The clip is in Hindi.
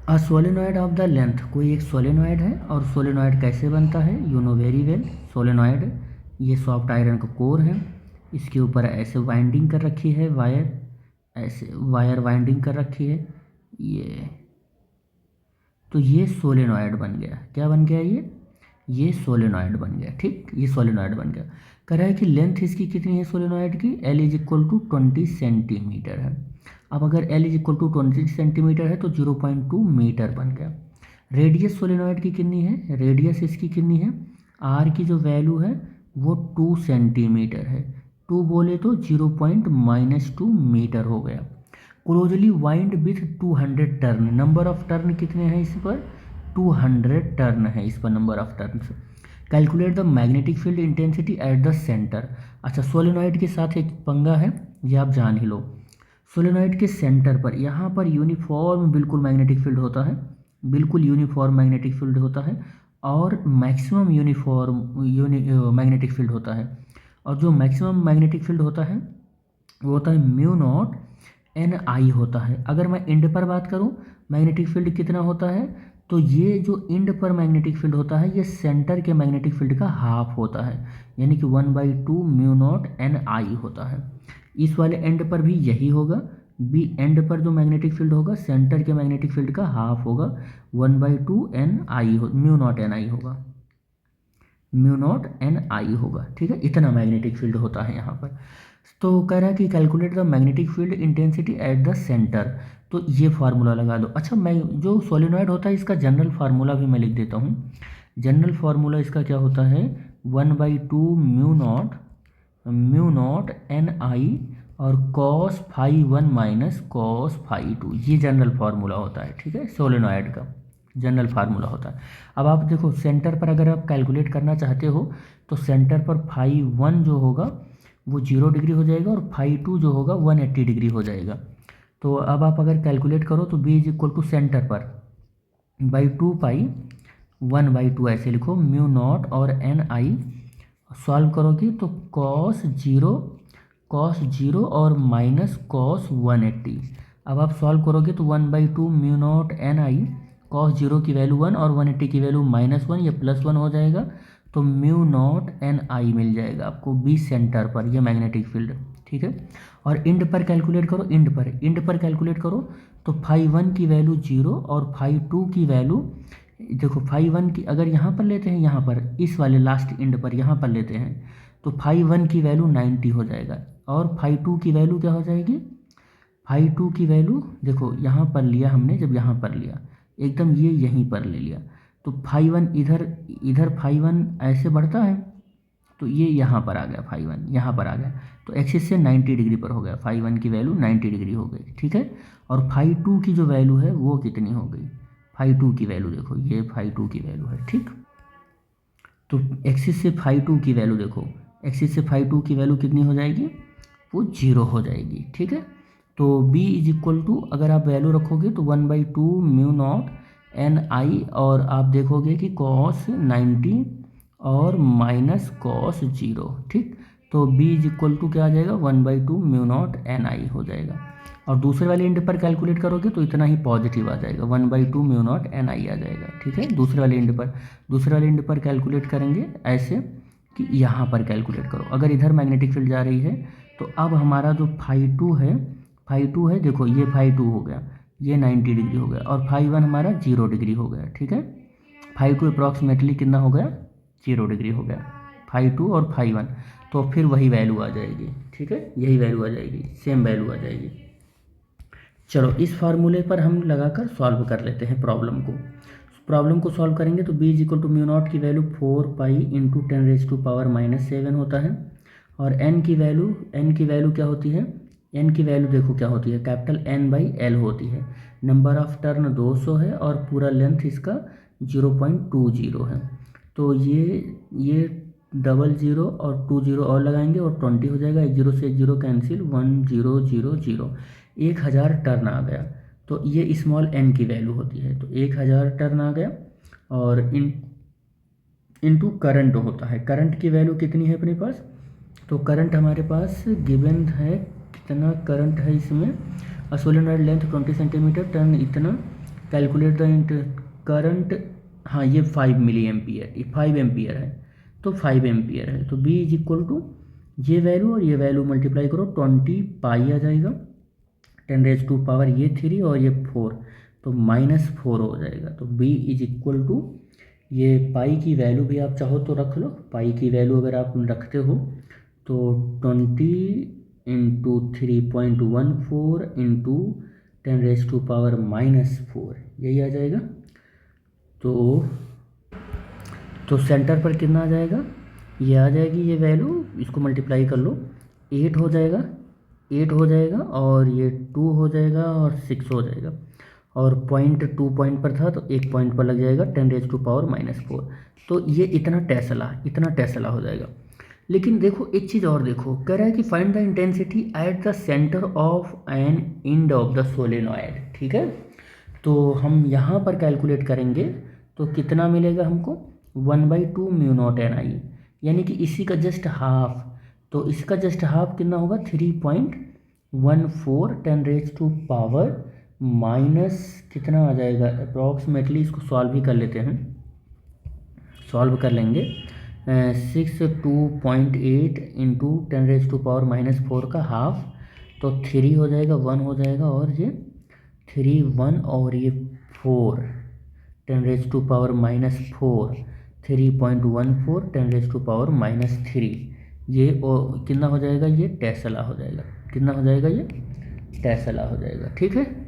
A solenoid of the length, कोई एक सोलेनॉइड है और सोलेनॉइड कैसे बनता है, you know very well. Solenoid ये सॉफ्ट आयरन का कोर है, इसके ऊपर ऐसे वाइंडिंग कर रखी है वायर, ऐसे वायर वाइंडिंग कर रखी है ये। तो ये सोलेनॉइड बन गया। क्या बन गया ये सोलेनॉइड बन गया। ठीक, ये सोलेनॉइड बन गया। कह रहा है कि लेंथ इसकी कितनी है सोलेनॉइड की, L is equal to 20 centimetre है। अब अगर L is equal to 20 centimetre है तो 0.2 मीटर बन गया। रेडियस सोलेनॉइड की कितनी है, रेडियस इसकी कितनी है, आर की जो वैल्यू है वो 2 सेंटीमीटर है। 2 बोले तो 0.-2 मीटर हो गया। Closely wind with 200 turn, number of turn कितने हैं इस पर, 200 टर्न है इस पर number of turn. Calculate the magnetic field intensity at the centre. अच्छा, सोलेनॉइड के साथ एक पंगा है, ये आप जान ही लो। सोलेनॉइड के सेंटर पर, यहाँ पर यूनिफॉर्म बिल्कुल मैग्नेटिक फील्ड होता है, बिल्कुल यूनिफॉर्म मैग्नेटिक फील्ड होता है, और मैक्सिमम यूनिफॉर्म मैग्नेटिक फील्ड होता है। और जो मैक्सिमम मैग्नेटिक फील्ड होता है वो होता है म्यू नॉट एन आई होता है। अगर मैं इंड पर बात करूं मैग्नेटिक फील्ड कितना होता है, तो ये जो इंड पर मैग्नेटिक फील्ड होता है ये सेंटर के मैग्नेटिक फील्ड का हाफ होता है, यानी कि 1/2 म्यू नॉट एन आई होता है। इस वाले एंड पर भी यही होगा, बी एंड पर जो मैग्नेटिक फील्ड होगा सेंटर के मैग्नेटिक फील्ड का हाफ होगा, 1/2 एन आई हो, म्यू नॉट एन आई होगा, म्यू नॉट एन आई होगा। ठीक है, इतना मैग्नेटिक फील्ड होता है यहाँ पर। तो कह रहा है कि calculate the magnetic field intensity at the centre, तो ये फार्मूला लगा दो। अच्छा, मैं जो सोलिनॉइड होता है इसका जनरल फार्मूला भी मैं लिख देता हूँ। जनरल फार्मूला इसका क्या होता है, 1/2 म्यू नॉट एन आई और cos phi 1 minus cos phi 2, ये जनरल फार्मूला होता है। ठीक है, सोलेनॉइड का जनरल फार्मूला होता है। अब आप देखो सेंटर पर अगर आप कैलकुलेट करना चाहते हो तो सेंटर पर फाई 1 जो होगा वो 0 डिग्री हो जाएगा और फाई 2 जो होगा 180 डिग्री हो जाएगा। तो अब आप अगर कैलकुलेट करो तो B is equal to centre पर बाई 2 पाई 1/2 ऐसे लिखो म्यू नॉट और एन आई। सॉल्व करोगे तो कॉस जीरो और माइनस कॉस 180। अब आप सॉल्व करोगे तो 1/2 mu naught N I, cos zero की वैल्यू 1 और 180 की वैल्यू -1, ये +1 हो जाएगा, तो म्यू नॉट एन आई मिल जाएगा आपको बी सेंटर पर, ये मैग्नेटिक फील्ड। ठीक है, और इंड पर कैलकुलेट करो, इंड पर कैलकुलेट करो तो फाई 1 की वैल्यू 0 और फाई 2 की वैल्यू, देखो फाई 1 की अगर यहाँ पर लेते हैं, यहाँ पर इस वाले लास्ट इंड पर यहाँ पर लेते हैं तो फाई 1 की वैल्यू 90 हो जाएगा और फाई 2 की वैल्यू क्या हो जाएगी, फाई 2 की वैल्यू देखो यहाँ पर लिया हमने, जब यहाँ पर लिया एकदम ये यहीं पर ले लिया तो फाई 1 इधर, इधर फाई 1 ऐसे बढ़ता है तो ये यहाँ पर आ गया, फाई 1 यहाँ पर आ गया, तो एक्सिस से 90 डिग्री पर हो गया, फाई 1 की वैल्यू 90 डिग्री हो गई। ठीक है, और फाई 2 की जो वैल्यू है वो कितनी हो गई, फाई 2 की वैल्यू देखो, ये फाई 2 की वैल्यू है। ठीक, तो एक्सिस से फाई 2 की वैल्यू देखो, एक्सिस से फाई 2 की वैल्यू कितनी हो जाएगी, वो 0 हो जाएगी। ठीक है, तो b इज इक्वल टू अगर आप वैल्यू रखोगे तो 1/2 म्यू नॉट एन आई, और आप देखोगे कि कॉस 90 और माइनस कॉस 0। ठीक, तो b इज इक्वल टू क्या आ जाएगा, 1/2 म्यू नॉट एन आई हो जाएगा। और दूसरे वाले इंड पर कैलकुलेट करोगे तो इतना ही पॉजिटिव आ जाएगा, 1/2 म्यू नॉट एन आई आ जाएगा। ठीक है, दूसरे वाले इंड पर कैलकुलेट करेंगे ऐसे कि यहाँ पर कैलकुलेट करो, अगर इधर मैग्नेटिक फील्ड जा रही है तो अब हमारा जो फाई 2 है, देखो ये फाई 2 हो गया, ये 90 डिग्री हो गया, और फाई 1 हमारा 0 डिग्री हो गया। ठीक है, फाई 2 अप्रॉक्सीमेटली कितना हो गया, 0 डिग्री हो गया, फाई 2 और फाई 1, तो फिर वही वैल्यू आ जाएगी। ठीक है, यही वैल्यू आ जाएगी, सेम वैल्यू आ जाएगी। चलो इस फार्मूले पर हम लगाकर सॉल्व कर लेते हैं प्रॉब्लम को सॉल्व करेंगे तो b is equal to mu naught की वैल्यू 4 पाई इंटू 10⁻⁻7 होता है, और n की वैल्यू क्या होती है, n की वैल्यू देखो क्या होती है, कैपिटल N/L होती है। नंबर ऑफ टर्न 200 है और पूरा लेंथ इसका 0.20 है, तो ये 00 और 20 और लगाएंगे और 20 हो जाएगा, 1 0 से 1 0 कैंसिल, 1000, 1000 टर्न आ गया। तो ये स्मॉल n की वैल्यू होती है, तो 1000 टर्न आ गया, और इनटू करंट होता है, करंट की वैल्यू कितनी है अपने पास, तो करंट हमारे पास गिवन है, कितना करंट है इसमें, सोलेनॉइड लेंथ 20 सेंटीमीटर, टर्न इतना, कैलकुलेट द करंट, हाँ ये 5 मिली एम्पियर, ये 5 एम्पियर है, तो 5 एम्पियर है, तो बी इज इक्वल टू ये वैल्यू और ये वैल्यू मल्टीप्लाई करो, 20 पाई आ जाएगा, 10⁻⁴ ये 3 और ये 4, तो -4 हो जाएगा। तो बी इज इक्वल टू, ये पाई की वैल्यू भी आप चाहो तो रख लो, पाई की वैल्यू अगर आप रखते हो तो 20 इंटू 3.14 इंटू 10⁻⁻4 यही आ जाएगा। तो सेंटर पर कितना आ जाएगा, ये आ जाएगी ये वैल्यू, इसको मल्टीप्लाई कर लो, 8 हो जाएगा, 8 हो जाएगा और ये 2 हो जाएगा और 6 हो जाएगा, और पॉइंट 2 पॉइंट पर था तो 1 पॉइंट पर लग जाएगा 10⁻⁻4, तो ये इतना टेस्ला हो जाएगा। लेकिन देखो एक चीज़ और देखो, कह रहा है कि find the intensity at the centre of an end of the solenoid, ठीक है। तो हम यहाँ पर कैलकुलेट करेंगे तो कितना मिलेगा हमको, 1/2 μ0 NI, यानी कि इसी का जस्ट हाफ, तो इसका जस्ट हाफ कितना होगा, 3.14 10⁻⁻, कितना आ जाएगा अप्रॉक्सीमेटली, इसको सॉल्व ही कर लेते हैं, सॉल्व कर लेंगे, 62.8 इंटू 10⁻⁻4 का हाफ, तो 3 हो जाएगा, 1 हो जाएगा और ये 3 1 और ये 4 10⁻⁻4 3.14 10⁻⁻3, ये कितना हो जाएगा, ये टेस्ला हो जाएगा, कितना हो जाएगा, ये टेस्ला हो जाएगा, ठीक है।